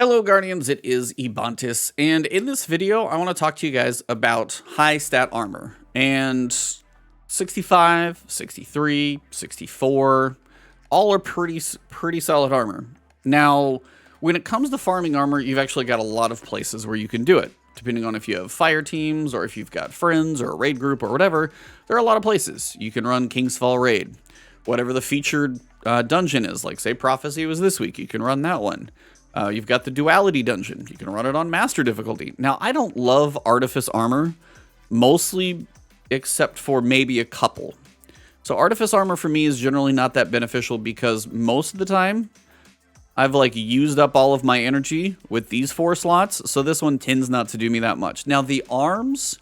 Hello Guardians, it is Ebontis, and in this video I want to talk to you guys about high stat armor, and 65, 63, 64, all are pretty solid armor. Now, when it comes to farming armor, you've actually got a lot of places where you can do it. Depending on if you have fire teams, or if you've got friends, or a raid group, or whatever, there are a lot of places. You can run King's Fall Raid. Whatever the featured dungeon is, like say Prophecy was this week, you can run that one. You've got the Duality Dungeon. You can run it on Master difficulty. Now, I don't love Artifice armor, mostly except for maybe a couple. So Artifice armor for me is generally not that beneficial because most of the time, I've like used up all of my energy with these 4 slots, so this one tends not to do me that much. Now, the arms,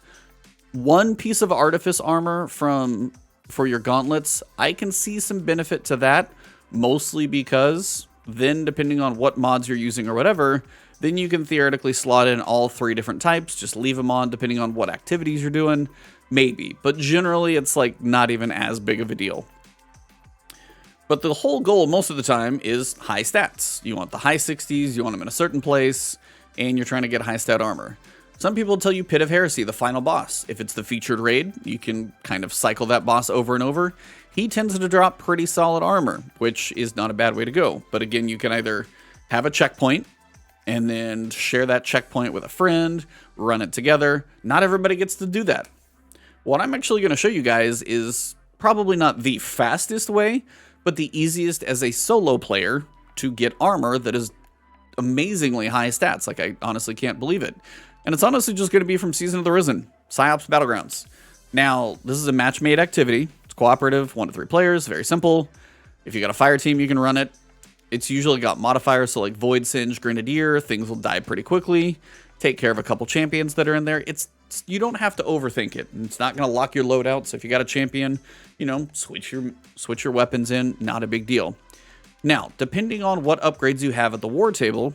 one piece of Artifice armor for your gauntlets, I can see some benefit to that, mostly because then depending on what mods you're using or whatever, then you can theoretically slot in all 3 different types, just leave them on depending on what activities you're doing, maybe. But generally it's like not even as big of a deal. But the whole goal most of the time is high stats. You want the high 60s, you want them in a certain place, and you're trying to get high stat armor. Some people tell you Pit of Heresy, the final boss. If it's the featured raid, you can kind of cycle that boss over and over. He tends to drop pretty solid armor, which is not a bad way to go. But again, you can either have a checkpoint and then share that checkpoint with a friend, run it together. Not everybody gets to do that. What I'm actually going to show you guys is probably not the fastest way, but the easiest as a solo player to get armor that is amazingly high stats. Like, I honestly can't believe it. And it's honestly just going to be from Season of the Risen, PsyOps Battlegrounds. Now, this is a match-made activity. It's cooperative, 1 to 3 players, very simple. If you got a fire team, you can run it. It's usually got modifiers, so like Void Singe, Grenadier, things will die pretty quickly. Take care of a couple champions that are in there. You don't have to overthink it. It's not going to lock your loadout, so if you got a champion, you know, switch your weapons in, not a big deal. Now, depending on what upgrades you have at the war table,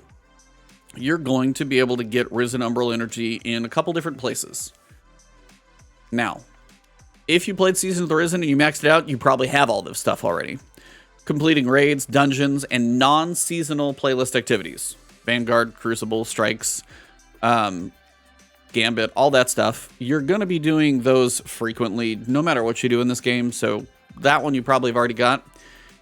you're going to be able to get Risen Umbral energy in a couple different places. Now, if you played Season of the Risen and you maxed it out, you probably have all this stuff already. Completing raids, dungeons, and non-seasonal playlist activities. Vanguard, Crucible, Strikes, Gambit, all that stuff. You're going to be doing those frequently, no matter what you do in this game, so that one you probably have already got.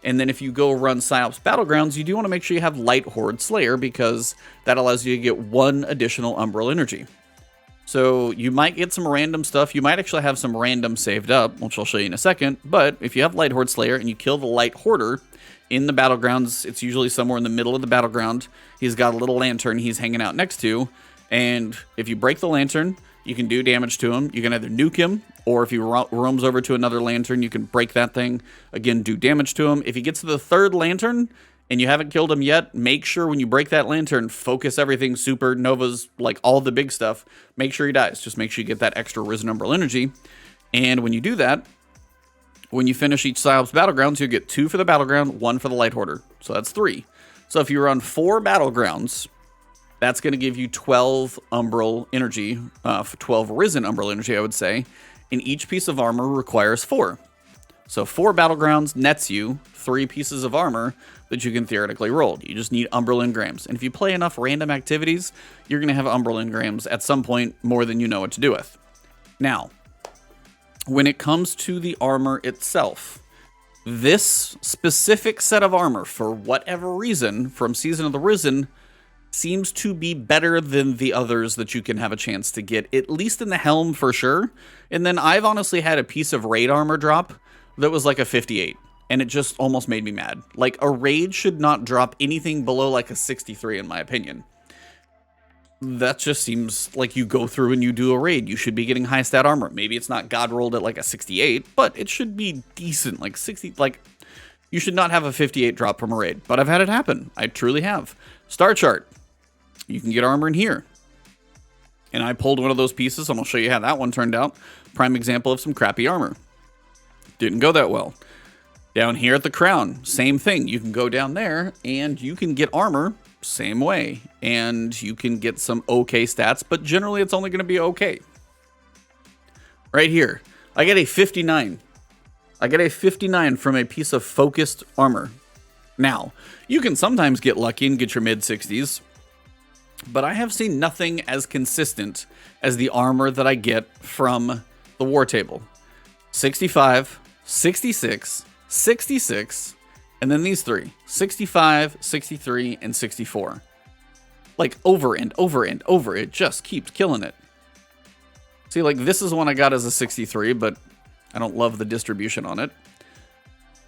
And then if you go run PsyOps Battlegrounds, you do want to make sure you have Light Horde Slayer, because that allows you to get 1 additional Umbral energy. So you might get some random stuff. You might actually have some random saved up, which I'll show you in a second. But if you have Light Horde Slayer and you kill the Light Hoarder in the Battlegrounds, it's usually somewhere in the middle of the battleground. He's got a little lantern he's hanging out next to. And if you break the lantern, you can do damage to him. You can either nuke him, or if he roams over to another lantern, you can break that thing. Again, do damage to him. If he gets to the 3rd lantern and you haven't killed him yet, make sure when you break that lantern, focus everything, super, novas, like all the big stuff. Make sure he dies. Just make sure you get that extra Risen Umbral energy. And when you do that, when you finish each PsyOps Battlegrounds, you'll get 2 for the Battleground, 1 for the Light Hoarder. So that's 3. So if you run 4 Battlegrounds, that's going to give you 12 Umbral energy, 12 Risen Umbral energy, I would say. And each piece of armor requires 4. So 4 Battlegrounds nets you 3 pieces of armor that you can theoretically roll. You just need Umbral Engrams. And if you play enough random activities, you're going to have Umbral Engrams at some point more than you know what to do with. Now, when it comes to the armor itself, this specific set of armor, for whatever reason, from Season of the Risen, seems to be better than the others that you can have a chance to get, at least in the helm for sure. And then I've honestly had a piece of raid armor drop that was like a 58, and it just almost made me mad. Like, a raid should not drop anything below like a 63 in my opinion. That just seems like you go through and you do a raid, you should be getting high stat armor. Maybe it's not god rolled at like a 68, but it should be decent, like 60, like you should not have a 58 drop from a raid. But I've had it happen. I truly have. Star chart. You can get armor in here. And I pulled one of those pieces, and I'll show you how that one turned out. Prime example of some crappy armor. Didn't go that well. Down here at the crown, same thing. You can go down there, and you can get armor, same way. And you can get some okay stats, but generally it's only going to be okay. Right here, I get a 59. I get a 59 from a piece of focused armor. Now, you can sometimes get lucky and get your mid-60s. but I have seen nothing as consistent as the armor that I get from the war table. 65, 66, 66, and then these three, 65, 63, and 64. Like over and over and over, it just keeps killing it. See, like this is one I got as a 63, but I don't love the distribution on it.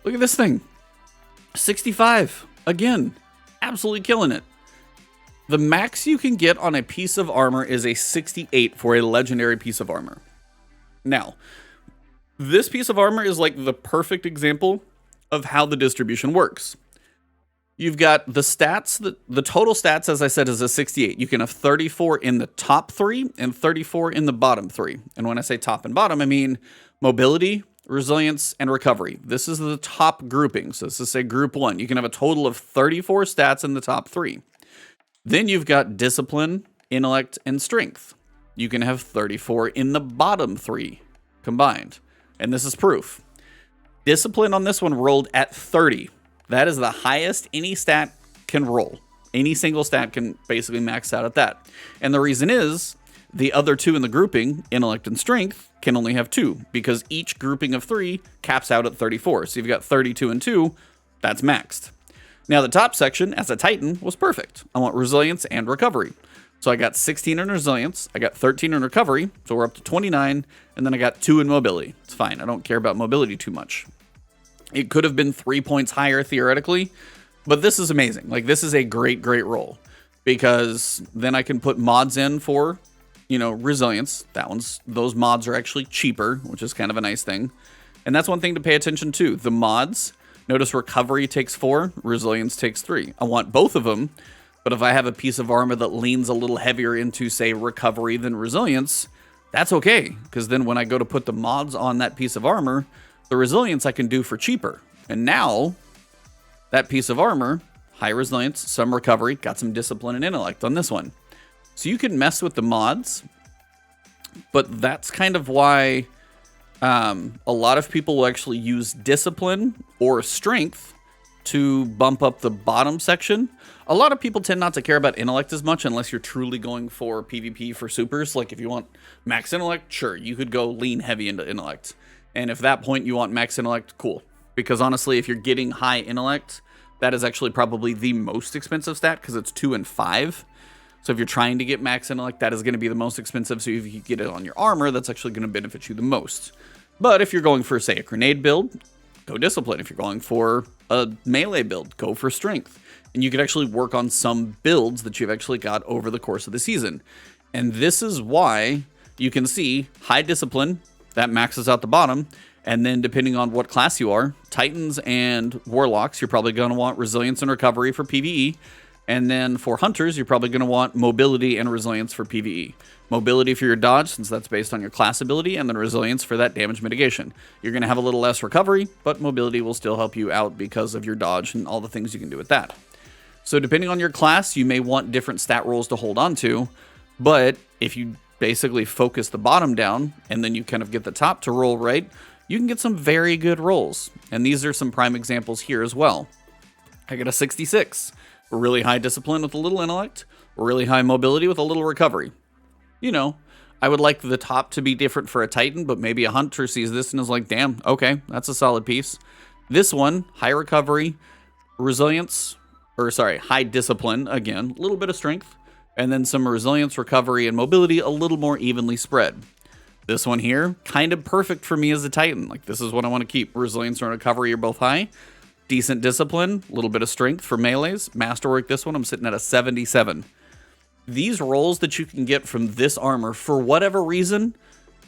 Look at this thing. 65, again, absolutely killing it. The max you can get on a piece of armor is a 68 for a legendary piece of armor. Now, this piece of armor is like the perfect example of how the distribution works. You've got the stats, the total stats, as I said, is a 68. You can have 34 in the top three and 34 in the bottom three. And when I say top and bottom, I mean mobility, resilience, and recovery. This is the top grouping. So this is, say, group 1. You can have a total of 34 stats in the top three. Then you've got discipline, intellect, and strength. You can have 34 in the bottom three combined. And this is proof. Discipline on this one rolled at 30. That is the highest any stat can roll. Any single stat can basically max out at that. And the reason is the other two in the grouping, intellect and strength, can only have 2 because each grouping of 3 caps out at 34. So you've got 32 and 2, that's maxed. Now the top section as a Titan was perfect. I want resilience and recovery. So I got 16 in resilience, I got 13 in recovery, so we're up to 29, and then I got 2 in mobility. It's fine, I don't care about mobility too much. It could have been 3 points higher theoretically, but this is amazing. Like, this is a great, great roll, because then I can put mods in for, you know, resilience. Those mods are actually cheaper, which is kind of a nice thing. And that's one thing to pay attention to. The mods, notice recovery takes 4, resilience takes 3. I want both of them, but if I have a piece of armor that leans a little heavier into, say, recovery than resilience, that's okay, because then when I go to put the mods on that piece of armor, the resilience I can do for cheaper. And now, that piece of armor, high resilience, some recovery, got some discipline and intellect on this one. So you can mess with the mods, but that's kind of why a lot of people will actually use discipline or strength to bump up the bottom section. A lot of people tend not to care about intellect as much unless you're truly going for PvP for supers. Like if you want max intellect, sure, you could go lean heavy into intellect. And if at that point you want max intellect, cool. Because honestly, if you're getting high intellect, that is actually probably the most expensive stat because it's 2 and 5. So if you're trying to get max intellect, that is going to be the most expensive. So if you get it on your armor, that's actually going to benefit you the most. But if you're going for, say, a grenade build, go discipline. If you're going for a melee build, go for strength. And you could actually work on some builds that you've actually got over the course of the season. And this is why you can see high discipline, that maxes out the bottom. And then depending on what class you are, Titans and Warlocks, you're probably going to want resilience and recovery for PvE. And then for Hunters, you're probably going to want mobility and resilience for PvE. Mobility for your dodge, since that's based on your class ability, and then resilience for that damage mitigation. You're going to have a little less recovery, but mobility will still help you out because of your dodge and all the things you can do with that. So depending on your class, you may want different stat rolls to hold on to, but if you basically focus the bottom down, and then you kind of get the top to roll right, you can get some very good rolls. And these are some prime examples here as well. I got a 66. Really high discipline with a little intellect, really high mobility with a little recovery. You know, I would like the top to be different for a Titan, but maybe a Hunter sees this and is like, damn, okay, that's a solid piece. This one, high recovery, resilience, high discipline, again, a little bit of strength, and then some resilience, recovery, and mobility a little more evenly spread. This one here, kind of perfect for me as a Titan. Like, this is what I want to keep. Resilience and recovery are both high. Decent discipline, a little bit of strength for melees. Masterwork, this one, I'm sitting at a 77. These rolls that you can get from this armor, for whatever reason,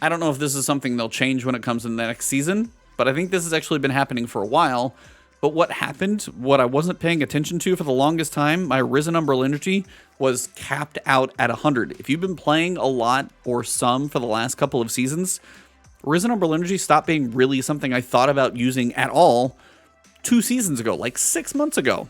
I don't know if this is something they'll change when it comes in the next season, but I think this has actually been happening for a while. But what happened, what I wasn't paying attention to for the longest time, my Risen Umbral energy was capped out at 100. If you've been playing a lot or some for the last couple of seasons, Risen Umbral energy stopped being really something I thought about using at all 2 seasons ago, like 6 months ago.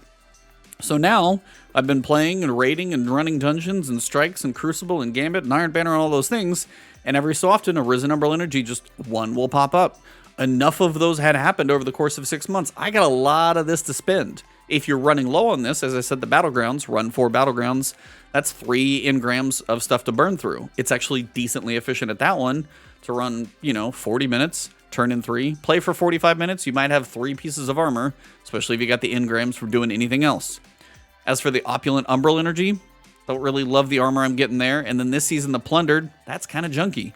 So now I've been playing and raiding and running dungeons and strikes and Crucible and Gambit and Iron Banner and all those things. And every so often a Risen Umbral energy, just one will pop up. Enough of those had happened over the course of 6 months. I got a lot of this to spend. If you're running low on this, as I said, the Battlegrounds, run 4 Battlegrounds, that's 3 Engrams of stuff to burn through. It's actually decently efficient at that one to run, 40 minutes, turn in 3, play for 45 minutes. You might have 3 pieces of armor, especially if you got the Engrams for doing anything else. As for the opulent Umbral energy, don't really love the armor I'm getting there. And then this season, the Plundered, that's kind of junky.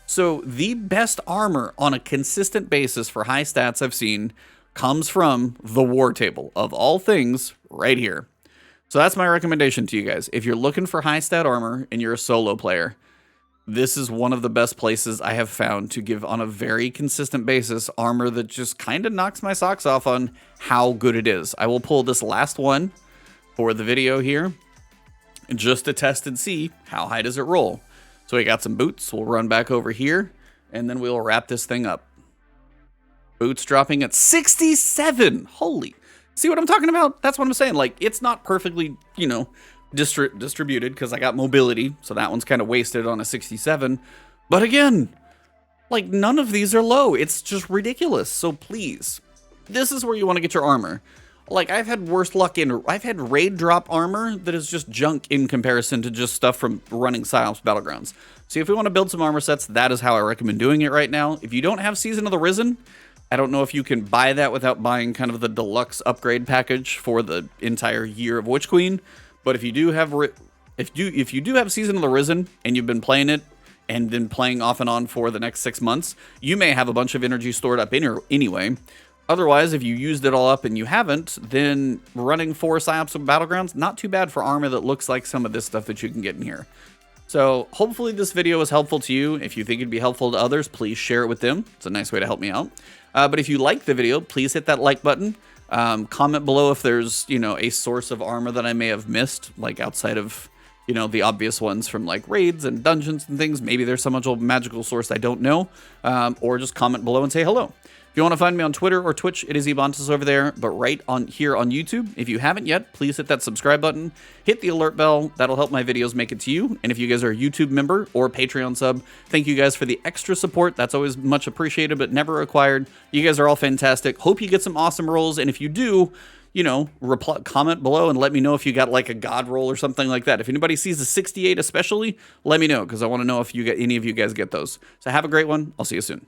So the best armor on a consistent basis for high stats I've seen comes from the War Table, of all things, right here. So that's my recommendation to you guys. If you're looking for high stat armor and you're a solo player, this is one of the best places I have found to give on a very consistent basis armor that just kind of knocks my socks off on how good it is. I will pull this last one for the video here just to test and see how high does it roll. So we got some boots. We'll run back over here and then we'll wrap this thing up. Boots dropping at 67. Holy. See what I'm talking about? That's what I'm saying. Like, it's not perfectly, distributed because I got mobility. So that one's kind of wasted on a 67. But again, like, none of these are low. It's just ridiculous. So please, this is where you want to get your armor. Like, I've had worse luck I've had raid drop armor that is just junk in comparison to just stuff from running Psyops Battlegrounds. So if we want to build some armor sets, that is how I recommend doing it right now. If you don't have Season of the Risen, I don't know if you can buy that without buying kind of the deluxe upgrade package for the entire year of Witch Queen. But if you do have if you do have Season of the Risen and you've been playing it and then playing off and on for the next 6 months, you may have a bunch of energy stored up in here anyway. Otherwise, if you used it all up and you haven't, then running 4 Psyops of Battlegrounds, not too bad for armor that looks like some of this stuff that you can get in here. So hopefully this video was helpful to you. If you think it'd be helpful to others, please share it with them. It's a nice way to help me out. But if you like the video, please hit that like button. Comment below if there's, a source of armor that I may have missed, like outside of, the obvious ones from like raids and dungeons and things. Maybe there's some magical source I don't know. Or just comment below and say hello. If you want to find me on Twitter or Twitch, it is Ebontis over there, but right on here on YouTube. If you haven't yet, please hit that subscribe button, hit the alert bell. That'll help my videos make it to you. And if you guys are a YouTube member or Patreon sub, thank you guys for the extra support. That's always much appreciated, but never required. You guys are all fantastic. Hope you get some awesome rolls. And if you do, comment below and let me know if you got like a god roll or something like that. If anybody sees a 68 especially, let me know because I want to know if any of you guys get those. So have a great one. I'll see you soon.